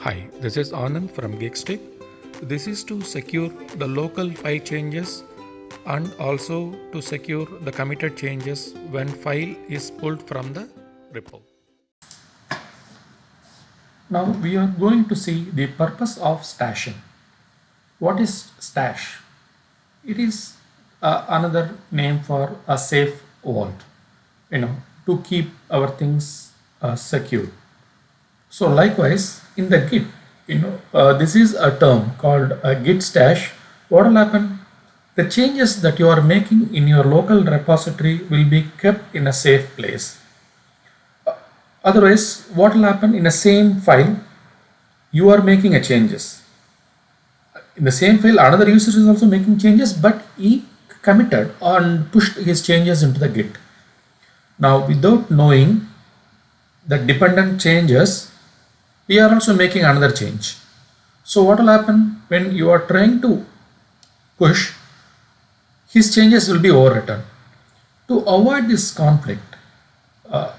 Hi, this is Anand from Gigstick. This is to secure the local file changes and also to secure the committed changes when file is pulled from the repo. Now we are going to see the purpose of stashing. What is stash? It is another name for a safe vault, to keep our things secure. So likewise, in the Git, this is a term called a Git stash. What will happen? The changes that you are making in your local repository will be kept in a safe place. Otherwise, what will happen in the same file? You are making a changes. In the same file, another user is also making changes, but he committed and pushed his changes into the Git. Now, without knowing the dependent changes, we are also making another change. So what will happen when you are trying to push, his changes will be overwritten. To avoid this conflict,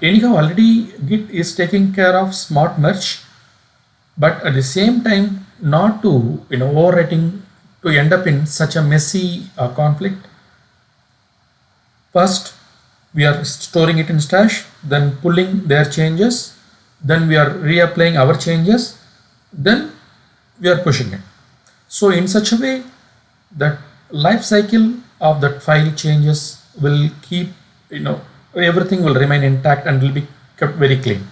anyhow already Git is taking care of smart merge, but at the same time not to overwriting to end up in such a messy conflict. First, we are storing it in stash, then pulling their changes, then we are reapplying our changes, then we are pushing it. So in such a way that life cycle of that file changes will keep, everything will remain intact and will be kept very clean.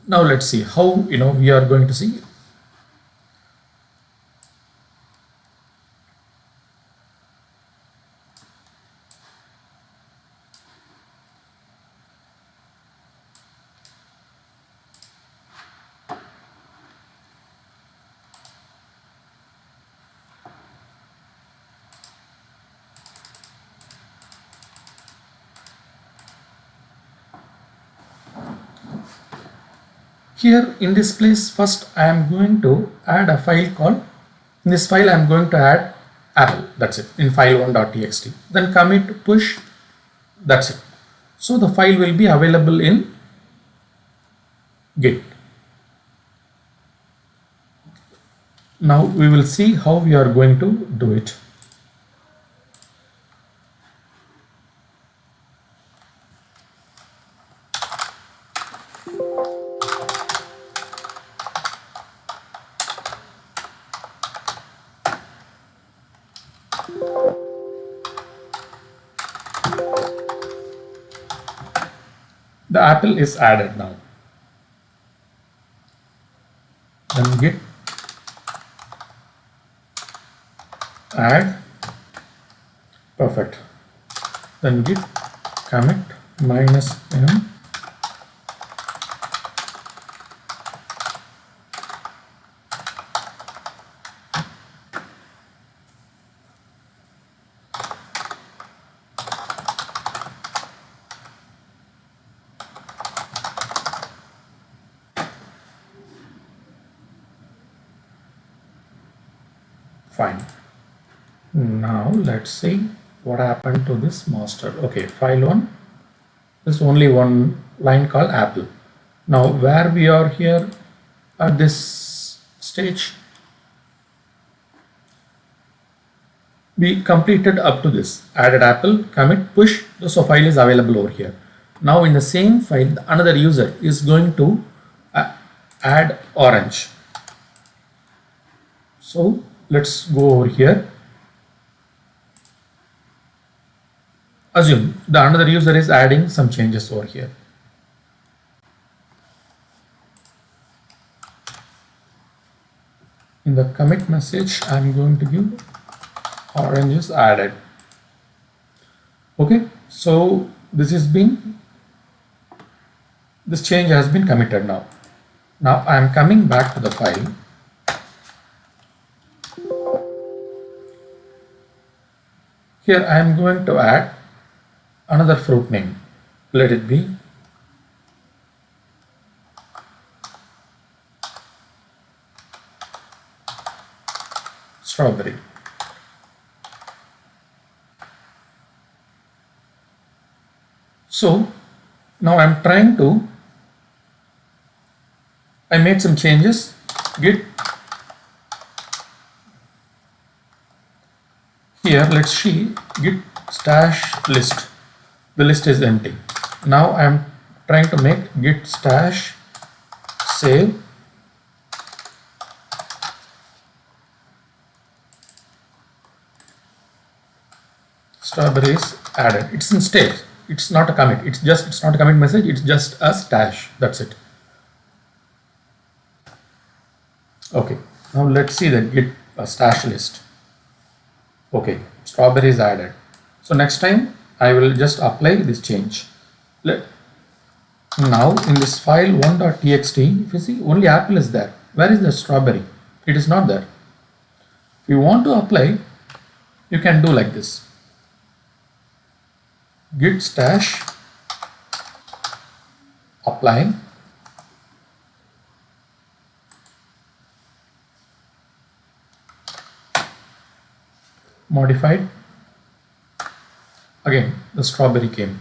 Now let's see how we are going to see. Here in this place, first I am going to add a file called, in this file I am going to add apple, that's it, in file1.txt. Then commit push, that's it. So the file will be available in Git. Now we will see how we are going to do it. The apple is added now. Then git add, perfect. Then git commit -m, fine. Now let's see what happened to this master. Okay, file1, there's only one line called apple. Now where we are here at this stage, we completed up to this, added apple, commit, push, so file is available over here. Now in the same file, another user is going to add orange. So let's go over here. Assume the another user is adding some changes over here. In the commit message, I'm going to give orange is added. Okay, so this change has been committed now. Now I am coming back to the file. Here I am going to add another fruit name. Let it be strawberry. So now I'm trying to I made some changes. Git here, let's see git stash list. The list is empty. Now I am trying to make git stash save strawberries added. It's in state. It's not a commit. It's not a commit message. It's just a stash. That's it. Okay. Now let's see the git stash list. Okay. Strawberries added. So next time I will just apply this change. Now in this file 1.txt, if you see only apple is there. Where is the strawberry? It is not there. If you want to apply, you can do like this. Git stash apply modified. Again the strawberry came.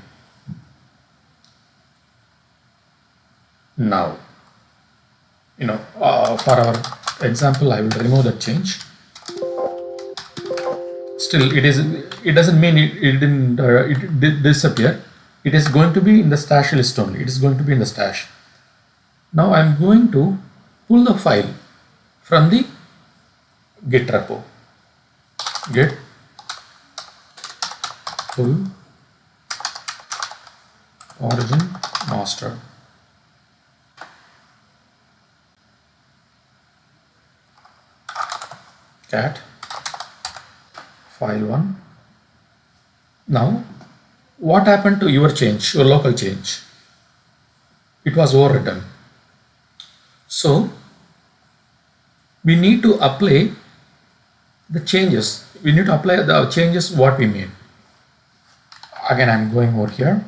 Now for our example I will remove that change. Still it doesn't mean it did disappear. It is going to be in the stash list only. It is going to be in the stash. Now I am going to pull the file from the git repo. Git pull origin master. Cat file 1. Now what happened to your change, your local change? It was overwritten. So we need to apply the changes. We need to apply the changes what we made. Again I am going over here.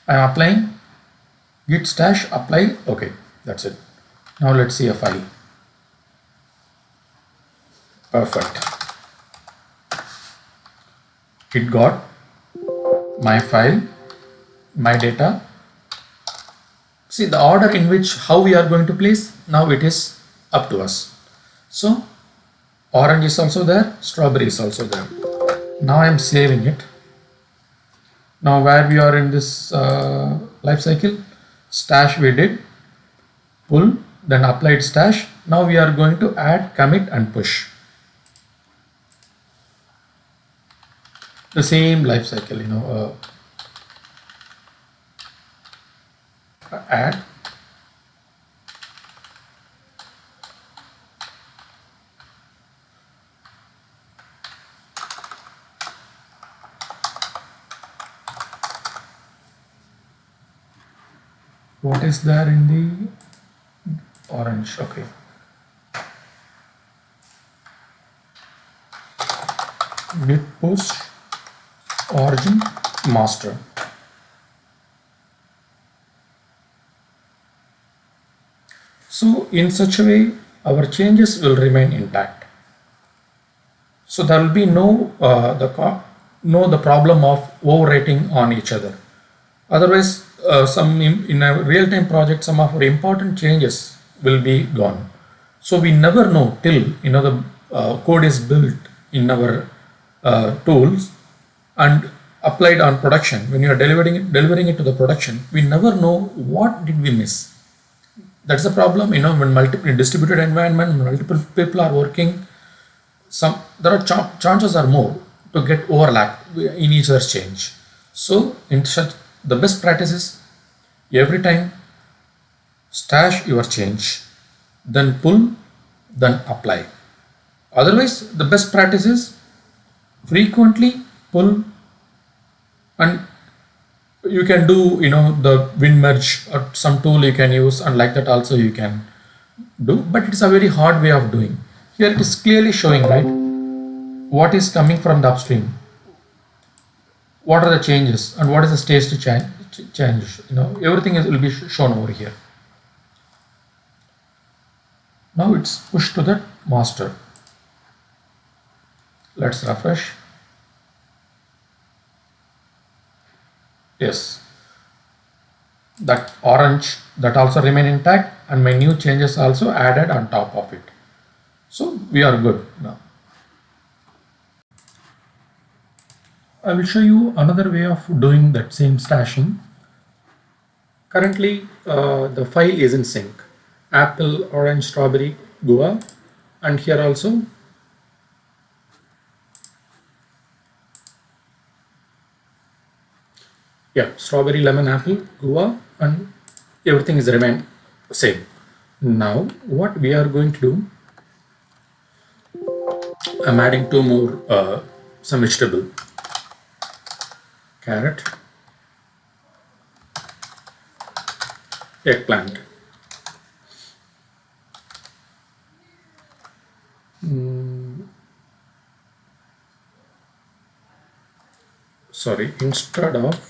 I am applying git stash apply. Okay, that's it. Now let's see a file. Perfect. It got my file, my data. See the order in which how we are going to place. Now it is up to us. So orange is also there, strawberry is also there. Now I am saving it. Now where we are in this life cycle, stash we did, pull, then applied stash. Now we are going to add commit and push. The same life cycle, add what is there in the orange. Okay, git push origin master. So in such a way our changes will remain intact. So there will be no the problem of overwriting on each other. Otherwise in a real-time project some of our important changes will be gone. So we never know till the code is built in our tools and applied on production. When you are delivering it to the production, we never know what did we miss. That's the problem. When multiple distributed environment, multiple people are working, there are chances are more to get overlap in each other's change. So in such, the best practice is every time stash your change, then pull, then apply. Otherwise, the best practice is frequently pull, and you can do the win merge or some tool you can use, and like that also you can do, but it's a very hard way of doing. Here it is clearly showing, right, what is coming from the upstream, what are the changes and what is the stage to change. Everything will be shown over here. Now it's pushed to the master. Let's refresh. Yes, that orange that also remain intact, and my new changes also added on top of it. So we are good now. I will show you another way of doing that same stashing. Currently, the file is in sync. Apple, orange, strawberry, guava, and here also strawberry, lemon, apple, guava, and everything is remain same. Now what we are going to do, I'm adding two more some vegetable, carrot, eggplant. Sorry, instead of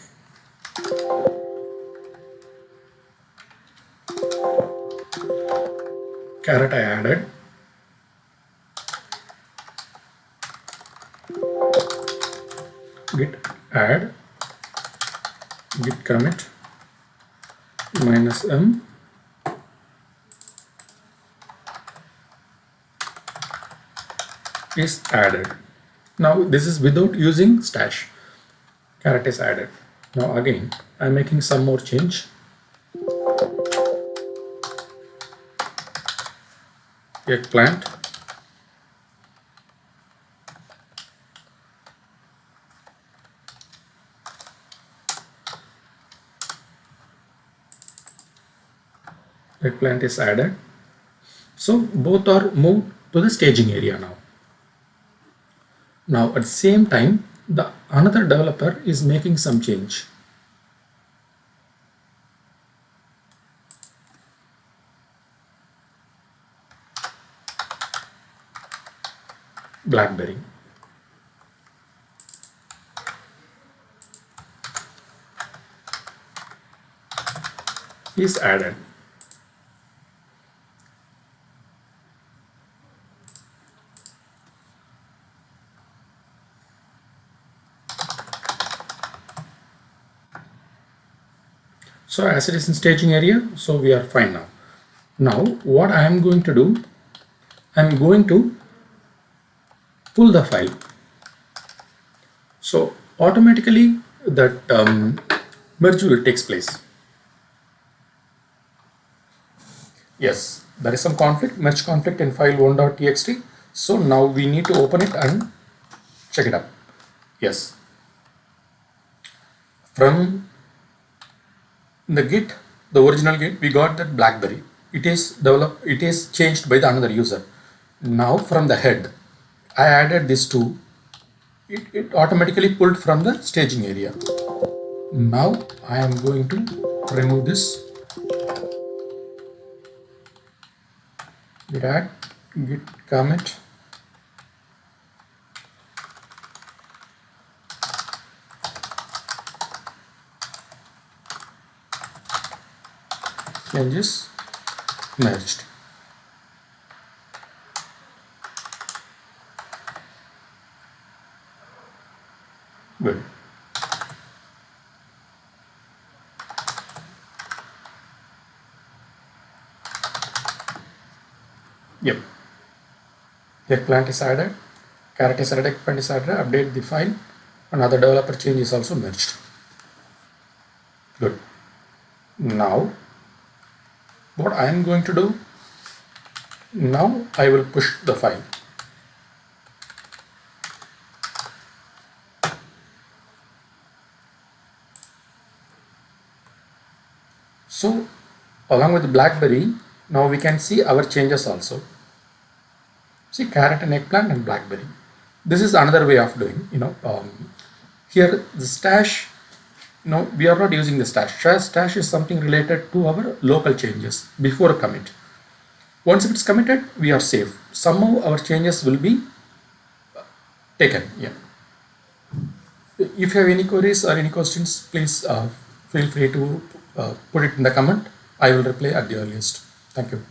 carrot I added git add git commit -m is added. Now this is without using stash. Carrot is added. Now again I'm making some more change. Eggplant, eggplant is added. So both are moved to the staging area now. Now at the same time, the another developer is making some change. BlackBerry. Is added. So as it is in staging area, so we are fine now. Now what I am going to do, I am going to pull the file. So automatically that merge will takes place. Yes, there is some conflict, merge conflict in file 1.txt. So now we need to open it and check it up. Yes. From the Git, the original Git, we got that BlackBerry. It is developed, it is changed by the another user. Now from the head, I added this two. It automatically pulled from the staging area. Now I am going to remove this. Git add, git commit. Changes merged. Good. Yep. Eggplant is added, carrot is added, eggplant is added, update the file, another developer change is also merged. Good. Now what I am going to do, now I will push the file. So along with the BlackBerry, now we can see our changes also. See carrot and eggplant and BlackBerry. This is another way of doing, here the stash, we are not using the stash. Stash is something related to our local changes before a commit. Once it's committed, we are safe. Somehow our changes will be taken. Yeah. If you have any queries or any questions, please feel free to put it in the comment. I will reply at the earliest. Thank you.